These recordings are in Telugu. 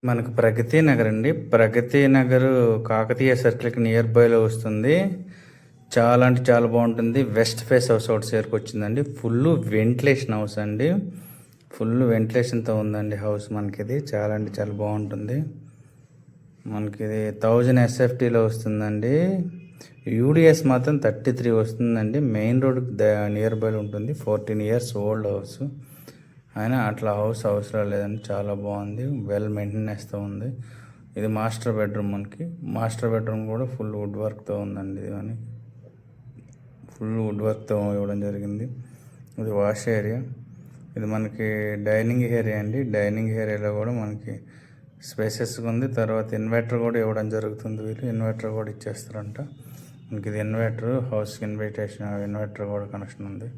మనకు ప్రగతి నగర్ అండి. ప్రగతి నగర్ కాకతీయ సర్కిల్కి నియర్ బైలో వస్తుంది. చాలా అంటే చాలా బాగుంటుంది. వెస్ట్ ఫేస్ హౌస్ ఒకటి చేరుకొచ్చిందండి. ఫుల్ వెంటిలేషన్ హౌస్ అండి. ఫుల్ వెంటిలేషన్తో ఉందండి హౌస్. మనకిది చాలా అంటే చాలా బాగుంటుంది. మనకిది 1000 SFTలో వస్తుందండి. యూడిఎస్ మాత్రం 33 వస్తుందండి. మెయిన్ రోడ్ నియర్ బైలో ఉంటుంది. 14 ఇయర్స్ ఓల్డ్ హౌస్ అయినా అట్లా హౌస్ అవసరం లేదండి. చాలా బాగుంది. వెల్ మెయింటెనెన్స్తో ఉంది. ఇది మాస్టర్ బెడ్రూమ్. మనకి మాస్టర్ బెడ్రూమ్ కూడా ఫుల్ వుడ్ వర్క్తో ఉందండి. ఇది కానీ ఫుల్ వుడ్ వర్క్తో ఇవ్వడం జరిగింది. ఇది వాష్ ఏరియా. ఇది మనకి డైనింగ్ ఏరియా అండి. డైనింగ్ ఏరియాలో కూడా మనకి స్పేసెస్గా ఉంది. తర్వాత ఇన్వర్టర్ కూడా ఇవ్వడం జరుగుతుంది. వీళ్ళు ఇన్వర్టర్ కూడా ఇచ్చేస్తారంట. మనకి ఇది ఇన్వర్టర్ హౌస్కి ఇన్వర్టర్ కూడా కనెక్షన్ ఉంది.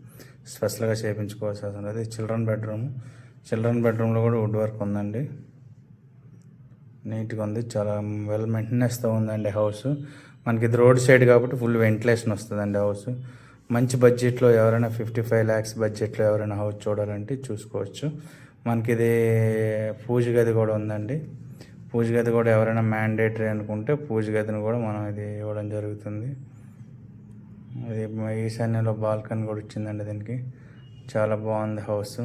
స్పెషల్గా చేయించుకోవాల్సి వస్తుంది. అది చిల్డ్రన్ బెడ్రూమ్. చిల్డ్రన్ బెడ్రూమ్లో కూడా వుడ్ వర్క్ ఉందండి. నీట్గా ఉంది. చాలా వెల్ మెయింటెనెన్స్తో ఉందండి హౌస్. మనకి ఇది రోడ్ సైడ్ కాబట్టి ఫుల్ వెంటిలేషన్ వస్తుందండి హౌస్. మంచి బడ్జెట్లో ఎవరైనా 55 lakhs బడ్జెట్లో ఎవరైనా హౌస్ చూడాలంటే చూసుకోవచ్చు. మనకి ఇది పూజ గది కూడా ఉందండి. పూజ గది కూడా ఎవరైనా మ్యాండేటరీ అనుకుంటే పూజ గదిని కూడా మనం ఇది ఇవ్వడం జరుగుతుంది. అది ఈశాన్యంలో బాల్కనీ కూడా ఇచ్చిందండి దీనికి. చాలా బాగుంది హౌస్.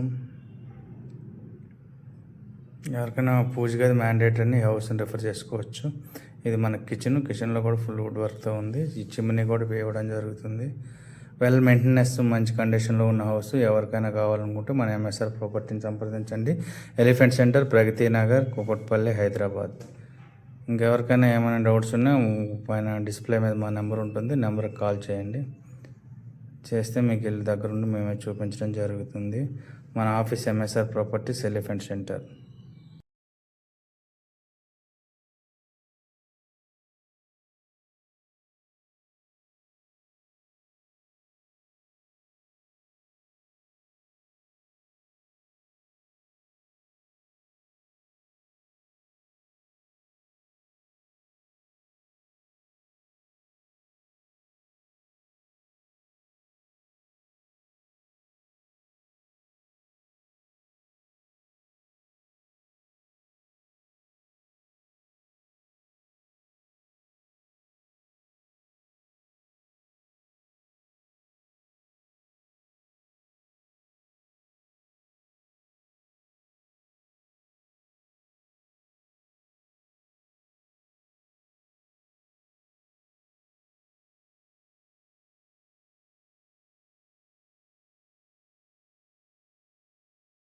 ఎవరికైనా పూజ గది మ్యాండేటరీని హౌస్ని రిఫర్ చేసుకోవచ్చు. ఇది మన కిచెన్లో కూడా ఫుల్ వుడ్ వర్క్తో ఉంది. ఈ చిమ్నీ కూడా ఇవ్వడం జరుగుతుంది. వెల్ మెయింటెనెన్స్ మంచి కండిషన్లో ఉన్న హౌస్. ఎవరికైనా కావాలనుకుంటే మన MSR ప్రాపర్టీని సంప్రదించండి. Elephant centre, Pragathi Nagar, Kukatpally, Hyderabad. ఇంకెవరికైనా ఏమైనా డౌట్స్ ఉన్నా పైన డిస్ప్లే మీద మా నెంబర్ ఉంటుంది. నెంబర్కి కాల్ చేయండి. చేస్తే మీకు వెళ్ళి దగ్గరుండి మేమే చూపించడం జరుగుతుంది. మన office MSR properties, elephant centre.